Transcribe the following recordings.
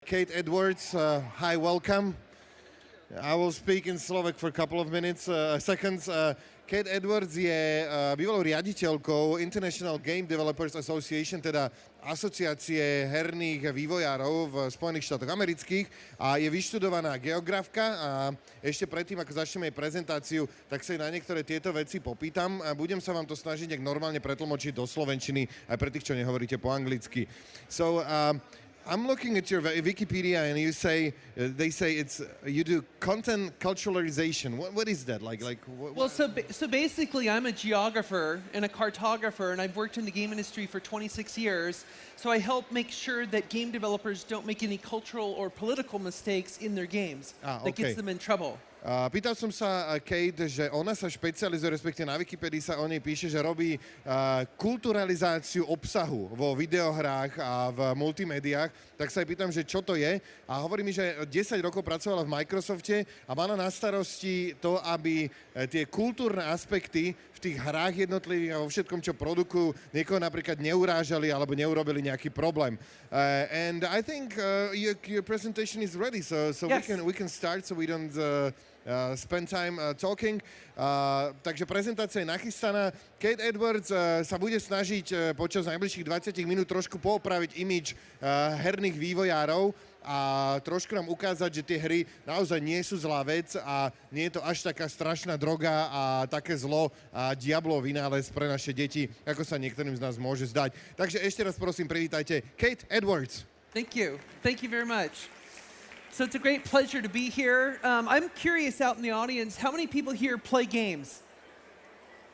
Kate Edwards, hi, welcome. I will speak in Slovak for a couple of seconds. Kate Edwards je bývalou riaditeľkou International Game Developers Association, teda asociácie herných vývojárov v Spojených štátoch amerických a je vyštudovaná geografka a ešte predtým, ako začneme jej prezentáciu, tak sa na niektoré tieto veci popýtam a budem sa vám to snažiť nejak normálne pretlmočiť do slovenčiny aj pre tých, čo nehovoríte po anglicky. So, I'm looking at your Wikipedia, and they say you do content culturalization. What is that like? Well, so basically, I'm a geographer and a cartographer, and I've worked in the game industry for 26 years. So I help make sure that game developers don't make any cultural or political mistakes in their games that gets them in trouble. Pýtal som sa Kate, že ona sa špecializuje, respektíve na Wikipedii sa o nej píše, že robí kulturalizáciu obsahu vo videohrách a v multimédiách, tak sa jej pýtam, že čo to je. A hovorí mi, že 10 rokov pracovala v Microsofte a mala na starosti to, aby tie kultúrne aspekty v tých hrách jednotlivých a vo všetkom, čo produkujú, niekoho napríklad neurážali alebo neurobili nejaký problém. And I think your presentation is ready, so yes. we can start, so we don't spend time talking. Takže prezentácia je nachystaná. Kate Edwards sa bude snažiť počas najbližších 20 minút trošku poopraviť imidž herných vývojárov a trošku nám ukázať, že tie hry naozaj nie sú zlá vec a nie je to až taká strašná droga a také zlo a diablov vynález pre naše deti, ako sa niektorým z nás môže zdať. Takže ešte raz prosím, privítajte Kate Edwards. Thank you. Thank you very much. So it's a great pleasure to be here. I'm curious out in the audience, how many people here play games?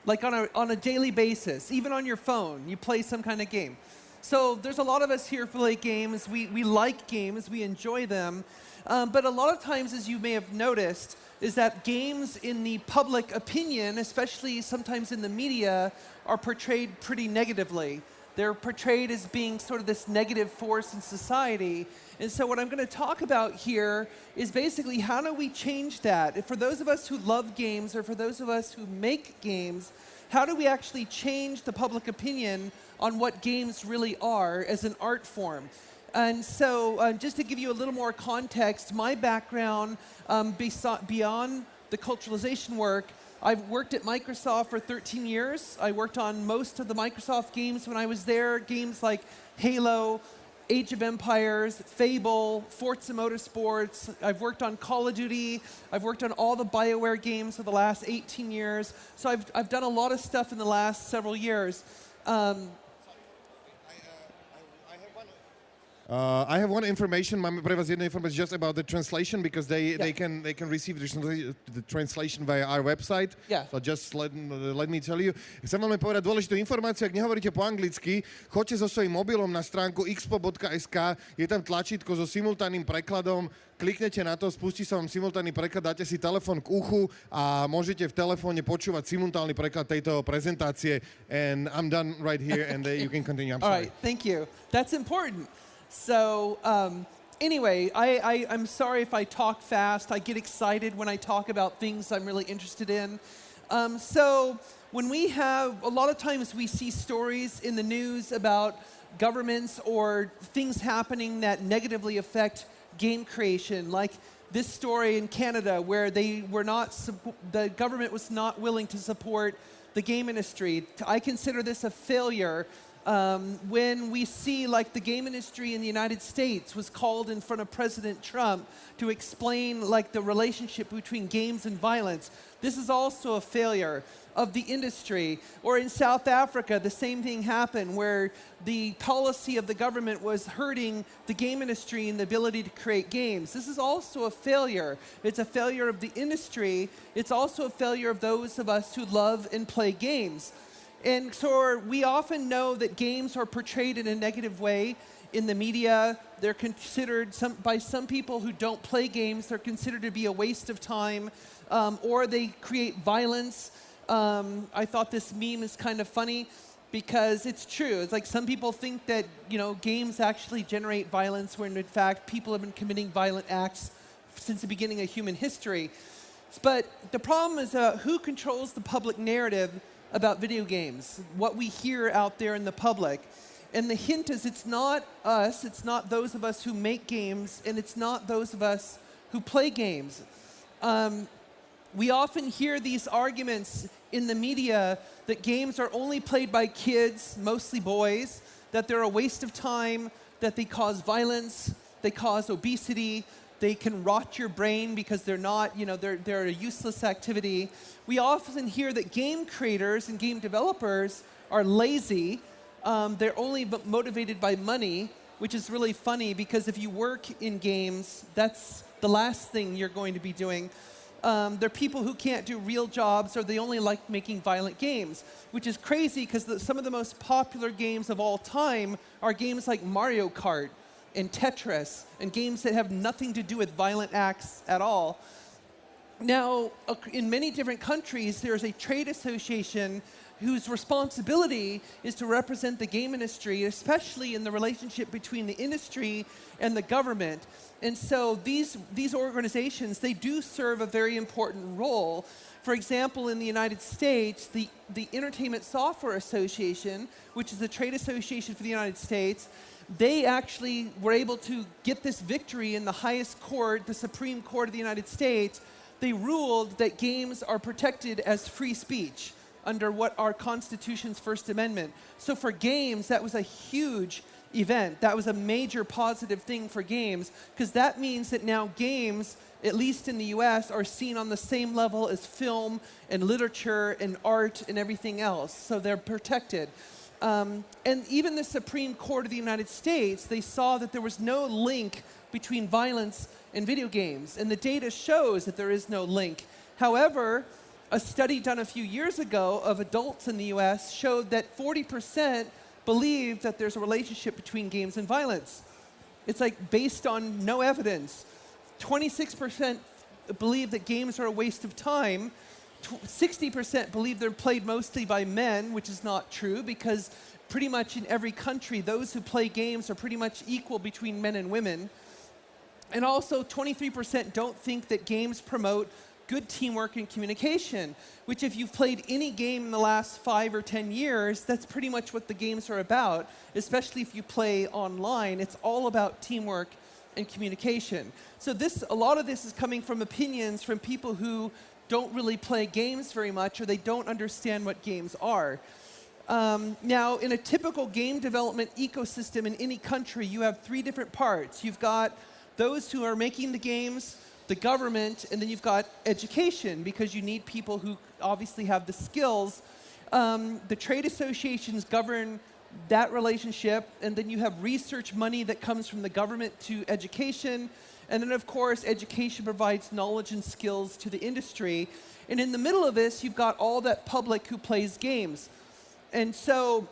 Like on a daily basis, even on your phone, you play some kind of game. So there's a lot of us here who play games. We like games, we enjoy them. But a lot of times, as you may have noticed, is that games in the public opinion, especially sometimes in the media, are portrayed pretty negatively. They're portrayed as being sort of this negative force in society. And so what I'm going to talk about here is basically how do we change that? For those of us who love games or for those of us who make games, how do we actually change the public opinion on what games really are as an art form? And so just to give you a little more context, my background beyond the culturalization work, I've worked at Microsoft for 13 years. I worked on most of the Microsoft games when I was there, games like Halo, Age of Empires, Fable, Forza Motorsports. I've worked on Call of Duty. I've worked on all the BioWare games for the last 18 years. So I've done a lot of stuff in the last several years. I have one information. Mám pre vás jednu informáciu just about the translation because they can receive the translation via our website. Yeah. So just let me tell you. Chcem vám povedať dôležitú informáciu. Ak nehovoríte po anglicky, choďte so svojím mobilom na stránku IXPO.sk. Je tam tlačítko so simultánnym prekladom. Kliknete na to, spustí sa vám simultánny preklad, dáte si telefón k uchu a môžete v telefóne počúvať simultánny preklad tejto prezentácie. And I'm done right here and you can continue. I'm sorry. All right, thank you. That's important. So anyway, I'm sorry if I talk fast. I get excited when I talk about things I'm really interested in. So when we have, a lot of times we see stories in the news about governments or things happening that negatively affect game creation, like this story in Canada where the government was not willing to support the game industry. I consider this a failure. When we see like the game industry in the United States was called in front of President Trump to explain like the relationship between games and violence, this is also a failure of the industry. Or in South Africa, the same thing happened where the policy of the government was hurting the game industry and the ability to create games. This is also a failure. It's a failure of the industry. It's also a failure of those of us who love and play games. And so we often know that games are portrayed in a negative way in the media. They're considered, by some people who don't play games, they're considered to be a waste of time, or they create violence. I thought this meme is kind of funny because it's true. It's like some people think that, games actually generate violence when in fact people have been committing violent acts since the beginning of human history. But the problem is who controls the public narrative about video games, what we hear out there in the public. And the hint is it's not us, it's not those of us who make games, and it's not those of us who play games. We often hear these arguments in the media that games are only played by kids, mostly boys, that they're a waste of time, that they cause violence, they cause obesity, they can rot your brain because they're not, they're a useless activity. We often hear that game creators and game developers are lazy. They're only motivated by money, which is really funny because if you work in games, that's the last thing you're going to be doing. They're people who can't do real jobs, or they only like making violent games, which is crazy because some of the most popular games of all time are games like Mario Kart and Tetris, and games that have nothing to do with violent acts at all. Now, in many different countries, there's a trade association whose responsibility is to represent the game industry, especially in the relationship between the industry and the government. And so these organizations, they do serve a very important role. For example, in the United States, the Entertainment Software Association, which is the trade association for the United States, they actually were able to get this victory in the highest court, the Supreme Court of the United States. They ruled that games are protected as free speech under what our Constitution's First Amendment. So for games, that was a huge event. That was a major positive thing for games, because that means that now games, at least in the US, are seen on the same level as film and literature and art and everything else. So they're protected. And even the Supreme Court of the United States, they saw that there was no link between violence and video games. And the data shows that there is no link. However, a study done a few years ago of adults in the US showed that 40% believe that there's a relationship between games and violence. It's like based on no evidence. 26% believe that games are a waste of time. 60% believe they're played mostly by men, which is not true because pretty much in every country, those who play games are pretty much equal between men and women. And also 23% don't think that games promote good teamwork and communication, which if you've played any game in the last 5 or 10 years, that's pretty much what the games are about, especially if you play online. It's all about teamwork and communication. So a lot of this is coming from opinions from people who don't really play games very much, or they don't understand what games are. Now, in a typical game development ecosystem in any country, you have 3 different parts. You've got those who are making the games, the government, and then you've got education, because you need people who obviously have the skills. The trade associations govern that relationship, and then you have research money that comes from the government to education, and then of course education provides knowledge and skills to the industry. And in the middle of this, you've got all that public who plays games. And so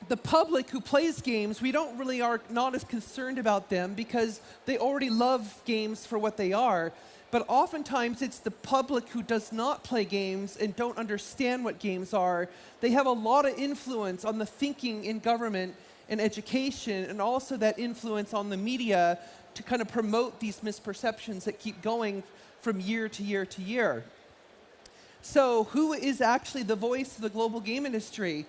the public who plays games, we don't really are not as concerned about them because they already love games for what they are. But oftentimes it's the public who does not play games and don't understand what games are. They have a lot of influence on the thinking in government and education, and also that influence on the media to kind of promote these misperceptions that keep going from year to year to year. So who is actually the voice of the global game industry?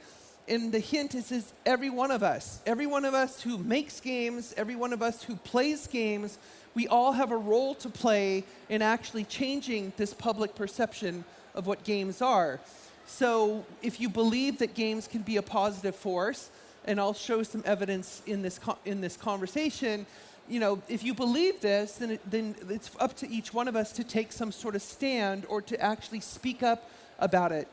And the hint is every one of us. Every one of us who makes games, every one of us who plays games, we all have a role to play in actually changing this public perception of what games are. So if you believe that games can be a positive force, and I'll show some evidence in this conversation, if you believe this, then it's up to each one of us to take some sort of stand or to actually speak up about it.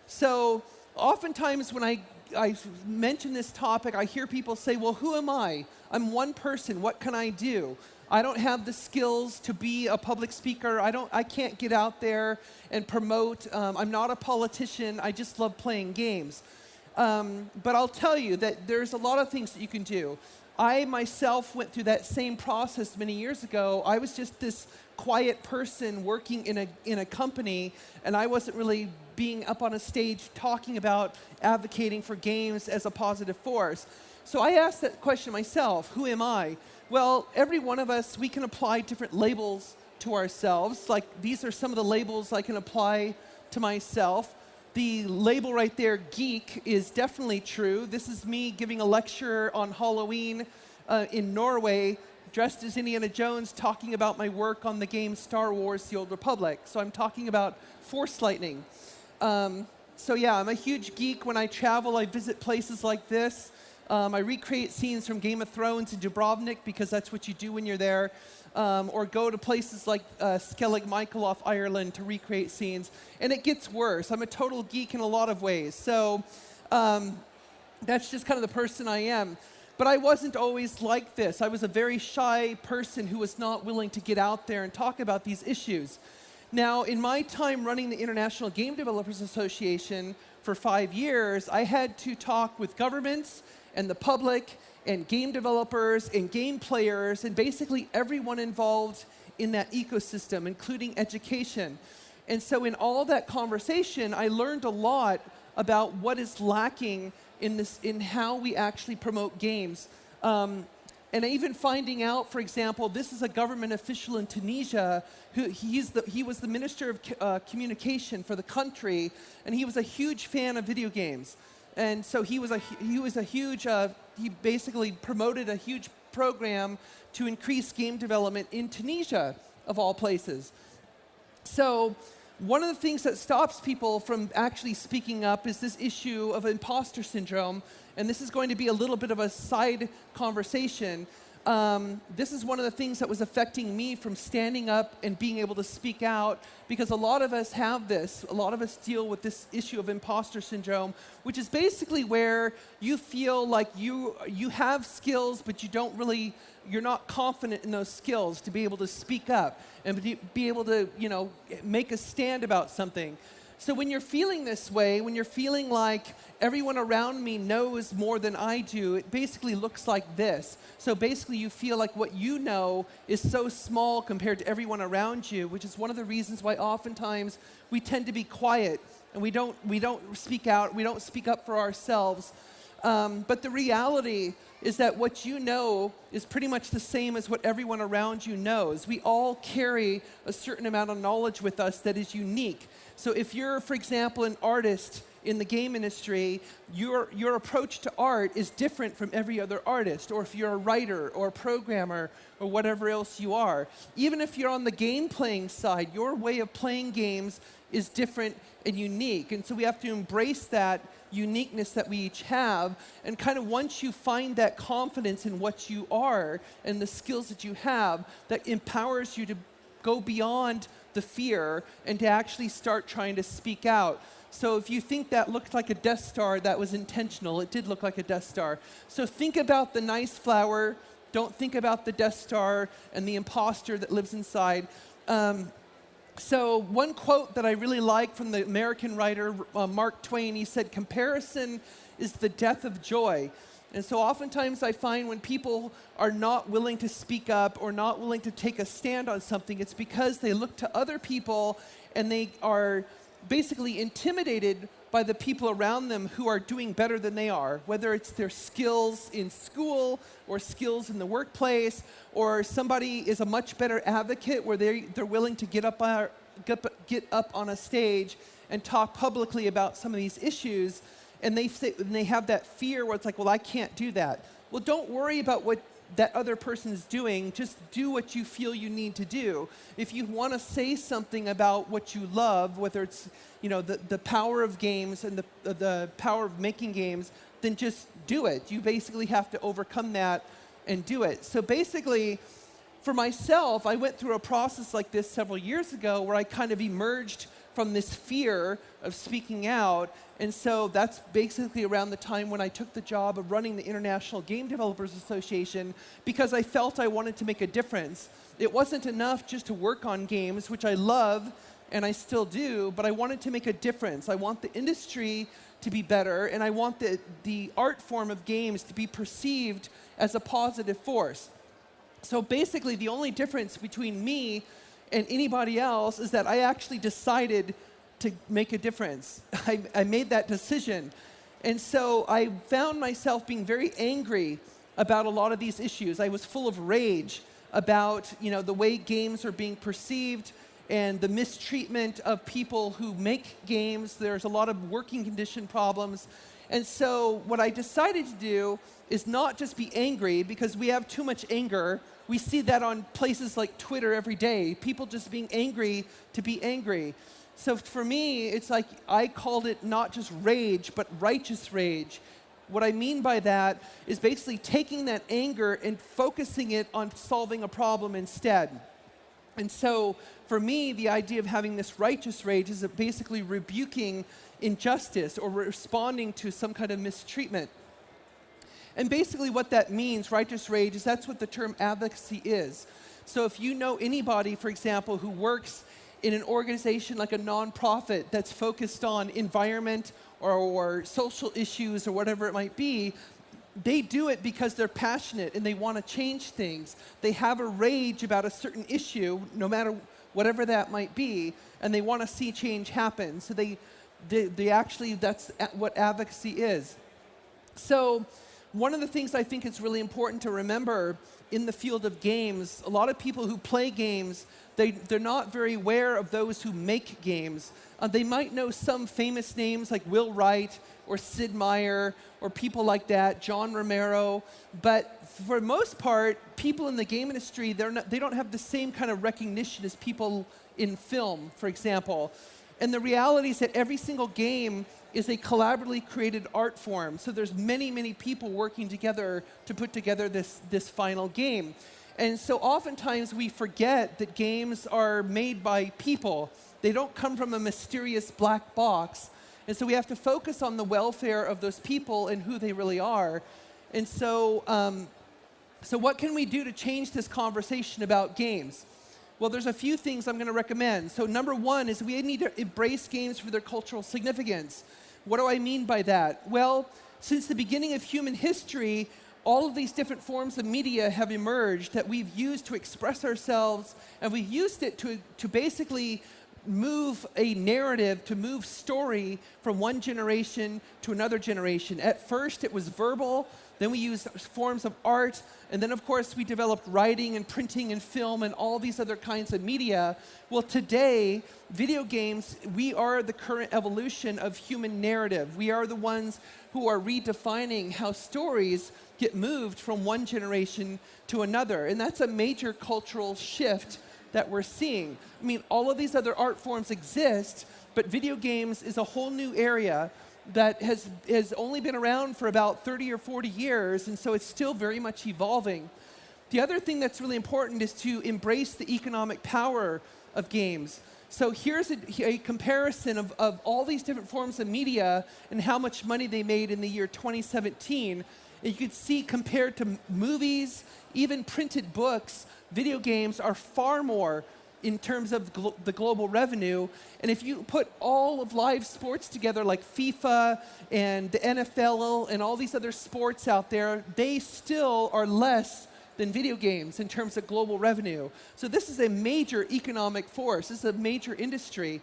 So oftentimes when I mention this topic, I hear people say, well, who am I? I'm one person. What can I do? I don't have the skills to be a public speaker. I can't get out there and promote. I'm not a politician. I just love playing games. But I'll tell you that there's a lot of things that you can do. I myself went through that same process many years ago. I was just this quiet person working in a company, and I wasn't really being up on a stage talking about advocating for games as a positive force. So I asked that question myself, who am I? Well, every one of us, we can apply different labels to ourselves. Like, these are some of the labels I can apply to myself. the label right there, geek, is definitely true. This is me giving a lecture on Halloween in Norway, dressed as Indiana Jones, talking about my work on the game Star Wars: The Old Republic. So I'm talking about force lightning. So yeah, I'm a huge geek. When I travel, I visit places like this. I recreate scenes from Game of Thrones in Dubrovnik, because that's what you do when you're there. Or go to places like Skellig Michael off Ireland to recreate scenes. And it gets worse. I'm a total geek in a lot of ways. So that's just kind of the person I am. But I wasn't always like this. I was a very shy person who was not willing to get out there and talk about these issues. Now, in my time running the International Game Developers Association for 5 years, I had to talk with governments and the public and game developers and game players and basically everyone involved in that ecosystem, including education. And so in all that conversation, I learned a lot about what is lacking in how we actually promote games. And even finding out, for example, this is a government official in Tunisia. He was the Minister of Communication for the country, and he was a huge fan of video games. And so he basically promoted a huge program to increase game development in Tunisia, of all places. So one of the things that stops people from actually speaking up is this issue of imposter syndrome, and this is going to be a little bit of a side conversation. This is one of the things that was affecting me from standing up and being able to speak out, because a lot of us have this. A lot of us deal with this issue of imposter syndrome, which is basically where you feel like you have skills, but you're not confident in those skills to be able to speak up and be able to, make a stand about something. So when you're feeling this way, when you're feeling like everyone around me knows more than I do, it basically looks like this. So basically you feel like what you know is so small compared to everyone around you, which is one of the reasons why oftentimes we tend to be quiet and we don't speak out, we don't speak up for ourselves. But the reality is that what you know is pretty much the same as what everyone around you knows. We all carry a certain amount of knowledge with us that is unique. So if you're, for example, an artist in the game industry, your approach to art is different from every other artist. Or if you're a writer or a programmer or whatever else you are. Even if you're on the game playing side, your way of playing games is different and unique. And so we have to embrace that uniqueness that we each have, and kind of once you find that confidence in what you are and the skills that you have, that empowers you to go beyond the fear and to actually start trying to speak out. So if you think that looked like a Death Star, that was intentional. It did look like a Death Star. So think about the nice flower. Don't think about the Death Star and the imposter that lives inside. So one quote that I really like from the American writer Mark Twain, he said, "Comparison is the death of joy." And so oftentimes I find when people are not willing to speak up or not willing to take a stand on something, it's because they look to other people and they are basically intimidated by the people around them who are doing better than they are, whether it's their skills in school or skills in the workplace, or somebody is a much better advocate where they're willing to get up on a stage and talk publicly about some of these issues, and they have that fear where it's like, well, I can't do that. Well, don't worry about what that other person is doing. Just do what you feel you need to do. If you want to say something about what you love, whether it's the power of games and the power of making games, then just do it. You basically have to overcome that and do it. So basically, for myself, I went through a process like this several years ago where I kind of emerged from this fear of speaking out. And so that's basically around the time when I took the job of running the International Game Developers Association, because I felt I wanted to make a difference. It wasn't enough just to work on games, which I love and I still do, but I wanted to make a difference. I want the industry to be better, and I want the art form of games to be perceived as a positive force. So basically, the only difference between me and anybody else is that I actually decided to make a difference. I made that decision. And so I found myself being very angry about a lot of these issues. I was full of rage about the way games are being perceived and the mistreatment of people who make games. There's a lot of working condition problems. And so what I decided to do is not just be angry, because we have too much anger. We see that on places like Twitter every day, people just being angry to be angry. So for me, it's like I called it not just rage, but righteous rage. What I mean by that is basically taking that anger and focusing it on solving a problem instead. And so for me, the idea of having this righteous rage is basically rebuking injustice or responding to some kind of mistreatment. And basically what that means, righteous rage, is that's what the term advocacy is. So if you know anybody, for example, who works in an organization like a nonprofit that's focused on environment or social issues or whatever it might be, they do it because they're passionate and they want to change things. They have a rage about a certain issue, no matter whatever that might be, and they want to see change happen. So they actually, that's what advocacy is. So one of the things I think is really important to remember in the field of games, a lot of people who play games, they're not very aware of those who make games. They might know some famous names like Will Wright or Sid Meier or people like that, John Romero, but for the most part, people in the game industry, they don't have the same kind of recognition as people in film, for example. And the reality is that every single game is a collaboratively created art form. So there's many, many people working together to put together this final game. And so oftentimes we forget that games are made by people. They don't come from a mysterious black box. And so we have to focus on the welfare of those people and who they really are. And so, so what can we do to change this conversation about games? Well, there's a few things I'm going to recommend. So number one is we need to embrace games for their cultural significance. What do I mean by that? Well, since the beginning of human history, all of these different forms of media have emerged that we've used to express ourselves, and we've used it to basically move a narrative, to move story from one generation to another generation. At first, it was verbal. Then we used forms of art, and then of course we developed writing and printing and film and all these other kinds of media. Well, today, video games, we are the current evolution of human narrative. We are the ones who are redefining how stories get moved from one generation to another, and that's a major cultural shift that we're seeing. I mean, all of these other art forms exist, but video games is a whole new area that has only been around for about 30 or 40 years, and so it's still very much evolving. The other thing that's really important is to embrace the economic power of games. So here's a comparison of all these different forms of media and how much money they made in the year 2017. And you could see, compared to movies, even printed books, video games are far more in terms of the global revenue. And if you put all of live sports together, like FIFA and the NFL and all these other sports out there, they still are less than video games in terms of global revenue. So this is a major economic force. This is a major industry.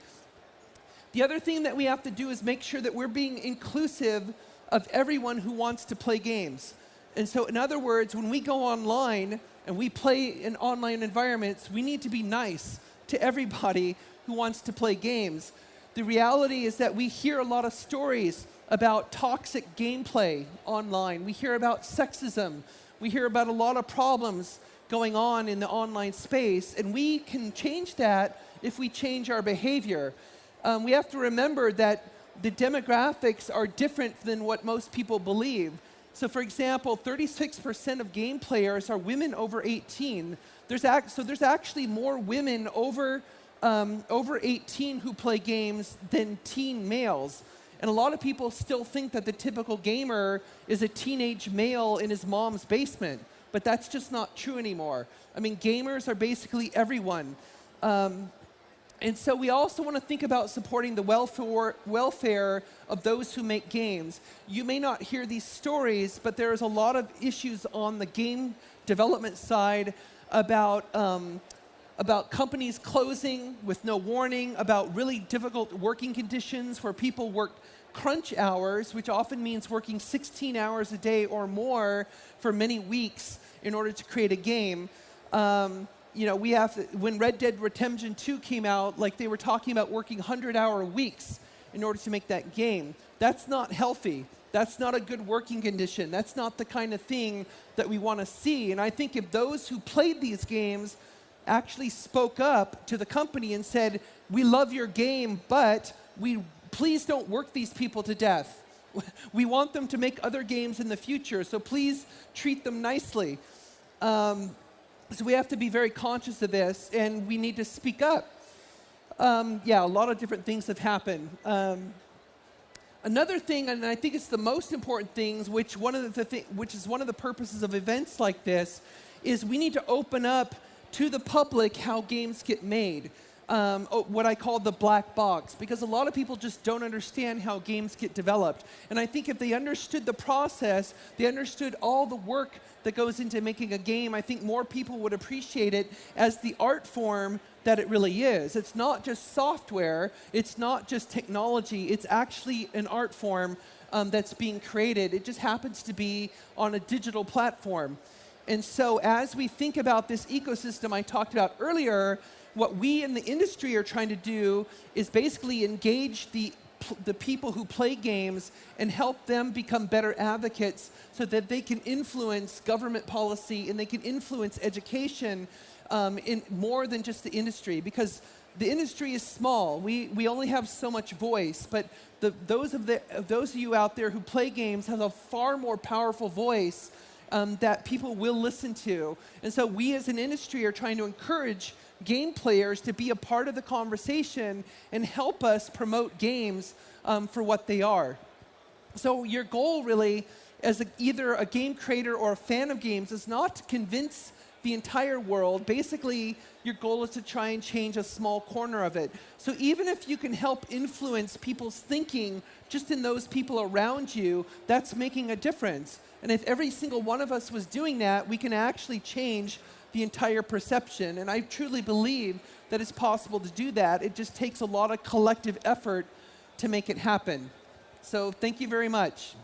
The other thing that we have to do is make sure that we're being inclusive of everyone who wants to play games. And so in other words, when we go online and we play in online environments, we need to be nice to everybody who wants to play games. The reality is that we hear a lot of stories about toxic gameplay online. We hear about sexism. We hear about a lot of problems going on in the online space, and we can change that if we change our behavior. We have to remember that the demographics are different than what most people believe. So for example, 36% of game players are women over 18. So there's actually more women over 18 who play games than teen males. And a lot of people still think that the typical gamer is a teenage male in his mom's basement, but that's just not true anymore. I mean, gamers are basically everyone. And so we also want to think about supporting the welfare of those who make games. You may not hear these stories, but there's a lot of issues on the game development side about companies closing with no warning, about really difficult working conditions where people work crunch hours, which often means working 16 hours a day or more for many weeks in order to create a game. you know, we have to, when Red Dead Redemption 2 came out, like they were talking about working 100-hour weeks in order to make that game. That's not healthy. That's not a good working condition. That's not the kind of thing that we want to see. And I think if those who played these games actually spoke up to the company and said, we love your game, but please don't work these people to death. We want them to make other games in the future, so please treat them nicely. So we have to be very conscious of this, and we need to speak up. Yeah, a lot of different things have happened. Another thing, and I think it's the most important things, which is one of the purposes of events like this, is we need to open up to the public how games get made. What I call the black box, because a lot of people just don't understand how games get developed. And I think if they understood the process, they understood all the work that goes into making a game, I think more people would appreciate it as the art form that it really is. It's not just software, it's not just technology, it's actually an art form that's being created. It just happens to be on a digital platform. And so as we think about this ecosystem I talked about earlier, what we in the industry are trying to do is basically engage the people who play games and help them become better advocates so that they can influence government policy and they can influence education in more than just the industry, because the industry is small. We only have so much voice, but those of you out there who play games have a far more powerful voice that people will listen to. And so we as an industry are trying to encourage game players to be a part of the conversation and help us promote games for what they are. So your goal really, as either a game creator or a fan of games, is not to convince the entire world. Basically, your goal is to try and change a small corner of it. So even if you can help influence people's thinking just in those people around you, that's making a difference. And if every single one of us was doing that, we can actually change the entire perception. And I truly believe that it's possible to do that. It just takes a lot of collective effort to make it happen. So thank you very much.